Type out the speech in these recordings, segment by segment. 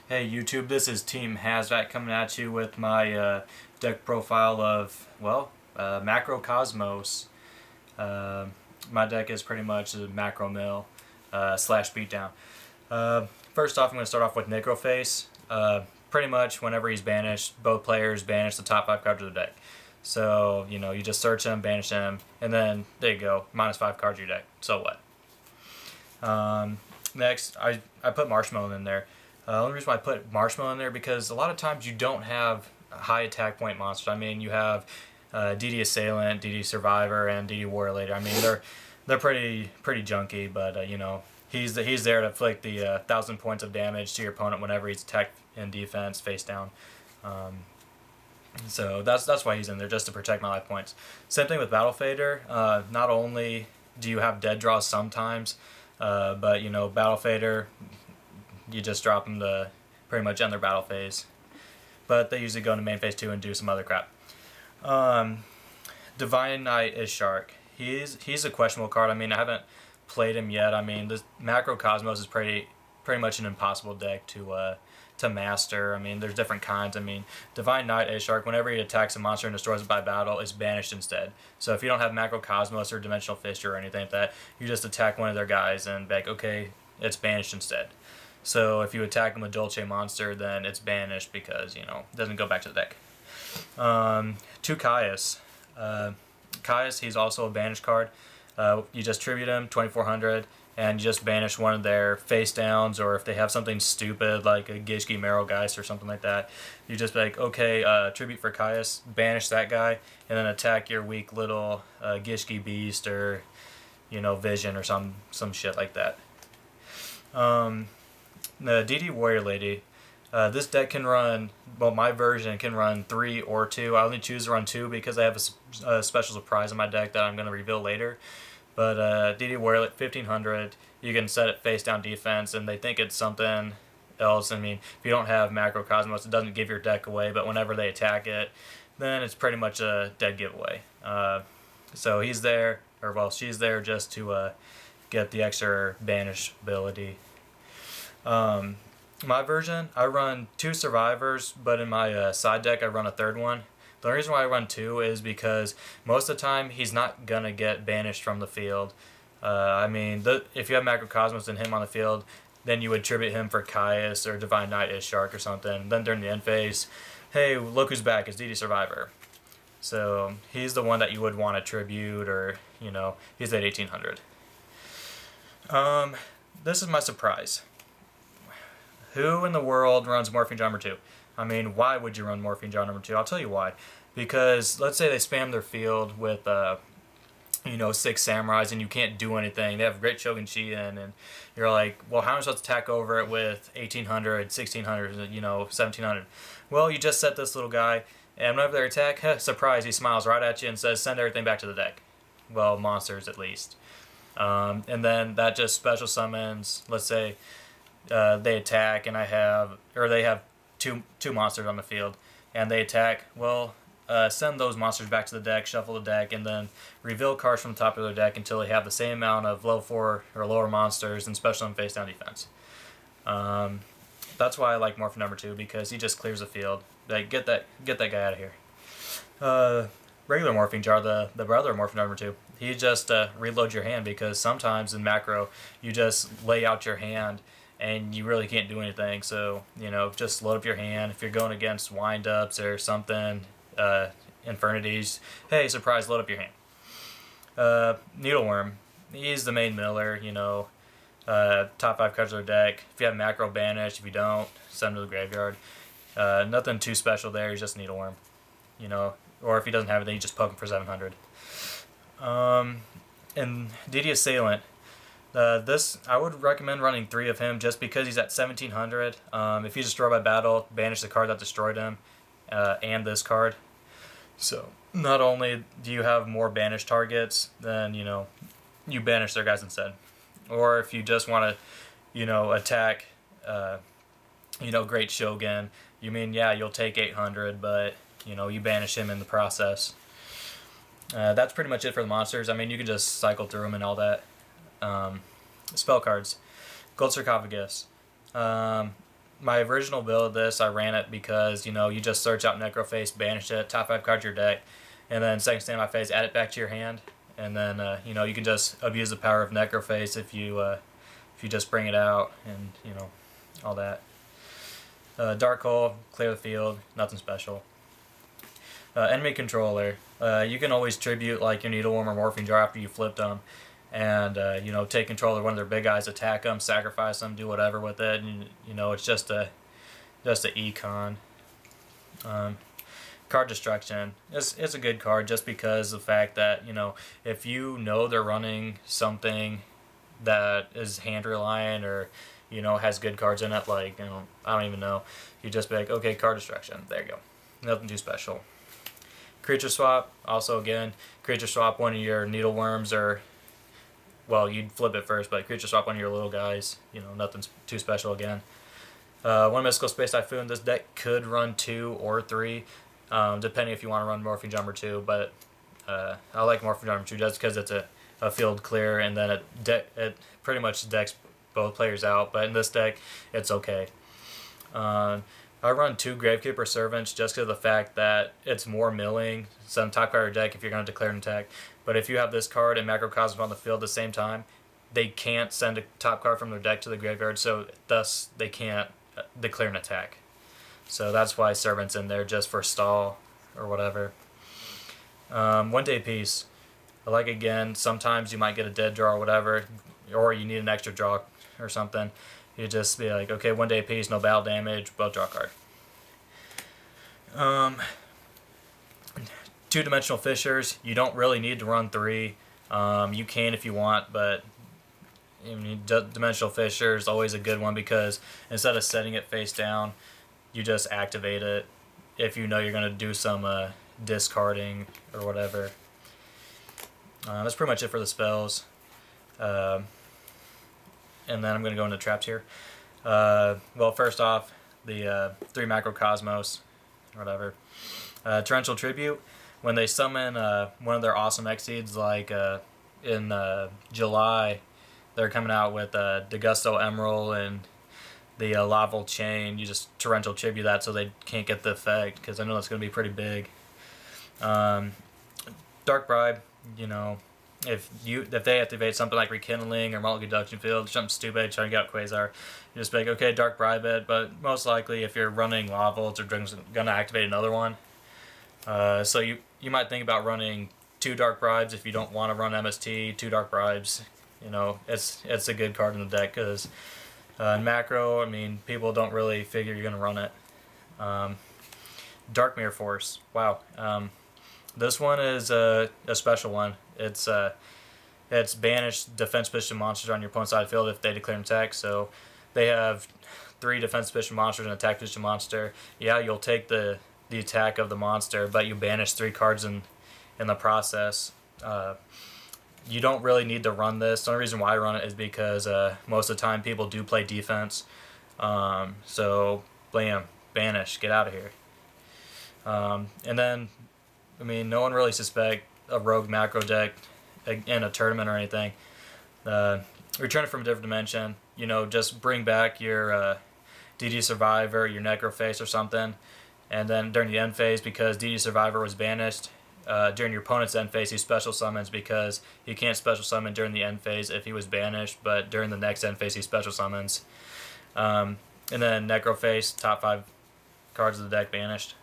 Hey YouTube, this is Team Hazvat coming at you with my deck profile of, macro cosmos. Uh, my deck is pretty much a macro mill slash beatdown. First off, I'm going to start off with Necroface. Pretty much whenever he's banished, both players banish the top 5 cards of the deck. So, you just search him, banish him, and then there you go, -5 cards of your deck. So what? Next, I put Marshmallow in there. The only reason why I put Marshmallow in there because a lot of times you don't have high attack point monsters. I mean, you have DD Assailant, DD Survivor, and DD Warrior Lady. I mean, they're pretty junky, but he's there to inflict the 1,000 points of damage to your opponent whenever he's attacked in defense face down. So that's why he's in there, just to protect my life points. Same thing with Battle Fader. Not only do you have dead draws sometimes, but Battle Fader, you just drop them to pretty much end their battle phase. But they usually go into main phase 2 and do some other crap. Divine Knight is Shark. He's a questionable card. I mean, I haven't played him yet. I mean, this Macro Cosmos is pretty much an impossible deck to master. I mean, there's different kinds. I mean, Divine Knight is Shark, whenever he attacks a monster and destroys it by battle, is banished instead. So if you don't have Macro Cosmos or Dimensional Fissure or anything like that, you just attack one of their guys and be like, okay, it's banished instead. So if you attack him with Dolce Monster, then it's banished because, it doesn't go back to the deck. To Caius. Caius, he's also a banished card. You just tribute him, 2,400, and you just banish one of their face downs, or if they have something stupid like a Gishki Marrowgeist or something like that, you just be like, okay, tribute for Caius, banish that guy, and then attack your weak little Gishki Beast or, Vision or some shit like that. The DD Warrior Lady, this deck can run, well, my version can run 3 or 2. I only choose to run 2 because I have a special surprise in my deck that I'm going to reveal later. But DD Warrior, 1,500, you can set it face down defense, and they think it's something else. I mean, if you don't have Macro Cosmos, it doesn't give your deck away, but whenever they attack it, then it's pretty much a dead giveaway. So he's there, or well, she's there just to get the extra banish ability. My version, I run 2 survivors, but in my side deck I run a 3rd one. The only reason why I run 2 is because most of the time he's not gonna get banished from the field. I mean, if you have Macrocosmos and him on the field, then you would tribute him for Caius or Divine Knight is Shark or something. Then during the end phase, hey, look who's back, it's DD Survivor. So he's the one that you would want to tribute, or he's at 1,800. This is my surprise. Who in the world runs Morphine Jar number 2? I mean, why would you run Morphine Jar number 2? I'll tell you why. Because let's say they spam their field with, 6 Samurais and you can't do anything. They have great Shogun Shien, and you're like, well, how am I supposed to attack over it with 1,800, 1,600, 1,700? Well, you just set this little guy, and whenever they attack, surprise, he smiles right at you and says, send everything back to the deck. Well, monsters at least. And then that just special summons, let's say, they attack and they have two monsters on the field and they attack. Well, send those monsters back to the deck, shuffle the deck, and then reveal cards from the top of their deck until they have the same amount of level 4 or lower monsters and special and face down defense. That's why I like Morphin number 2, because he just clears the field. Like, get that guy out of here. Regular Morphine Jar, the brother of Morphin number 2, he just reloads your hand, because sometimes in macro you just lay out your hand and you really can't do anything. So, just load up your hand. If you're going against wind-ups or something, Infernities, hey, surprise, load up your hand. Needleworm, he's the main miller, top 5 cards of their deck. If you have Macro, banish. If you don't, send him to the graveyard. Nothing too special there, he's just Needleworm. Or if he doesn't have it, then you just poke him for 700. And DD Assailant, this, I would recommend running 3 of him just because he's at 1,700. If he's destroyed by battle, banish the card that destroyed him, and this card. So not only do you have more banished targets, then you banish their guys instead. Or if you just want to attack Great Shogun, you'll take 800, but you banish him in the process. That's pretty much it for the monsters. I mean, you can just cycle through them and all that. Spell cards. Gold Sarcophagus. my original build of this, I ran it because, you know, you just search out Necroface, banish it, top 5 cards your deck, and then second standby phase, add it back to your hand, and then you know, you can just abuse the power of Necroface if you just bring it out, and you know, all that. Dark Hole, clear the field, nothing special. Enemy controller, you can always tribute like your Needleworm or Morphine Jar after you flipped them, and you know, take control of one of their big guys, attack them, sacrifice them, do whatever with it, and you know, it's just a econ. Card destruction. It's a good card just because of the fact that, you know, if you know they're running something that is hand reliant or, you know, has good cards in it, like, you know, I don't even know, you just be like, okay, card destruction, there you go, nothing too special. Creature swap, also again, creature swap one of your Needleworms, or, well, you'd flip it first, but creature swap one of your little guys, you know, nothing too special again. One Mystical Space Typhoon. This deck could run 2 or 3, depending if you want to run Morphine Jumper 2, but I like Morphine Jumper 2 just because it's a field clear, and then it pretty much decks both players out, but in this deck, it's okay. I run 2 Gravekeeper Servants just because of the fact that it's more milling than top card of your deck if you're going to declare an attack. But if you have this card and Macrocosm on the field at the same time, they can't send a top card from their deck to the graveyard, so thus they can't declare an attack. So that's why Servant's in there, just for stall or whatever. 1 Day Peace. I like, again, sometimes you might get a dead draw or whatever, or you need an extra draw or something. You just be like, okay, 1 Day Peace, no battle damage, but draw a card. 2-dimensional Fissures. You don't really need to run 3. You can if you want, but I mean, Dimensional Fissure is always a good one because instead of setting it face down, you just activate it if you know you're going to do some discarding or whatever. That's pretty much it for the spells. And then I'm going to go into traps here. Well, first off, the 3 Macrocosmos, whatever. Torrential Tribute. When they summon one of their awesome Exceeds, like in July, they're coming out with Degusto Emerald and the Laval Chain. You just Torrential Tribute that so they can't get the effect, because I know that's going to be pretty big. Dark Bribe, you know, if they activate something like Rekindling or Multi-Conduction Field, something stupid, trying to get out Quasar, you just be like, okay, Dark Bribe it, but most likely if you're running Lavals, they're going to activate another one. So you might think about running 2 Dark Bribes if you don't want to run MST, 2 Dark Bribes. You know, it's a good card in the deck because in macro, I mean, people don't really figure you're going to run it. Dark Mirror Force. Wow. This one is a special one. It's banished defense position monsters on your opponent's side of the field if they declare an attack. So they have 3 defense position monsters and attack position monster. Yeah, you'll take the attack of the monster, but you banish 3 cards in the process. You don't really need to run this. The only reason why I run it is because most of the time people do play defense. So, blam, banish, get out of here. And then, I mean, no one really suspect a rogue macro deck in a tournament or anything. Return it from a different dimension. You know, just bring back your DD Survivor, your Necroface or something. And then during the end phase, because DD Survivor was banished, during your opponent's end phase, he special summons because he can't special summon during the end phase if he was banished, but during the next end phase, he special summons. And then Necroface, top 5 cards of the deck banished.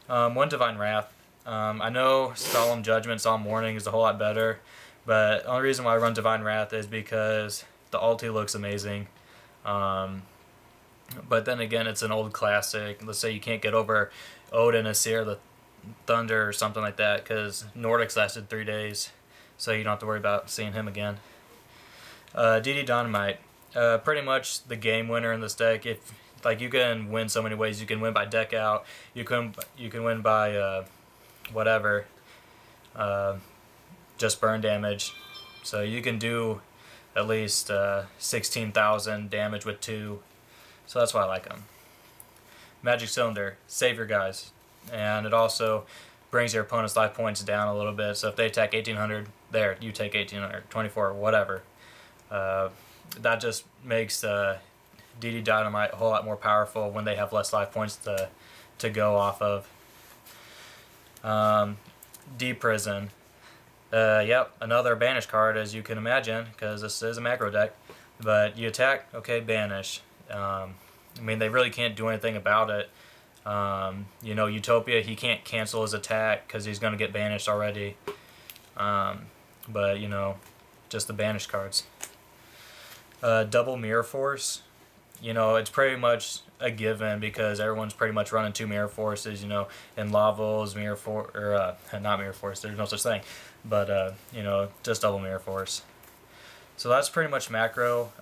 1 Divine Wrath. I know Solemn Judgment, Solemn Warning is a whole lot better, but the only reason why I run Divine Wrath is because the ulti looks amazing. But then again, it's an old classic. Let's say you can't get over Odin, Asir, the Thunder, or something like that, because Nordics lasted 3 days, so you don't have to worry about seeing him again. DD Dynamite. Pretty much the game winner in this deck. If like, you can win so many ways. You can win by deck out. You can win by whatever. Just burn damage. So you can do at least 16,000 damage with 2. So that's why I like them. Magic Cylinder, save your guys. And it also brings your opponent's life points down a little bit. So if they attack 1800, there, you take 1800, 24, whatever. That just makes DD Dynamite a whole lot more powerful when they have less life points to go off of. D Prison. Yep, another banish card, as you can imagine, because this is a macro deck. But you attack, okay, banish. I mean, they really can't do anything about it. You know, Utopia, he can't cancel his attack because he's going to get banished already. But, you know, just the banished cards. Double Mirror Force. You know, it's pretty much a given because everyone's pretty much running 2 Mirror Forces, you know, in Lavos, Mirror Force, or, not Mirror Force, there's no such thing. But, you know, just double Mirror Force. So that's pretty much macro.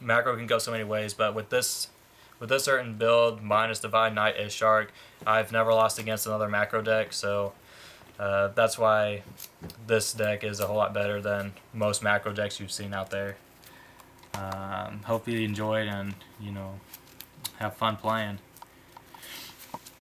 Macro can go so many ways, but with this certain build, minus Divine Knight as Shark, I've never lost against another macro deck, so that's why this deck is a whole lot better than most macro decks you've seen out there. Hope you enjoyed and, you know, have fun playing.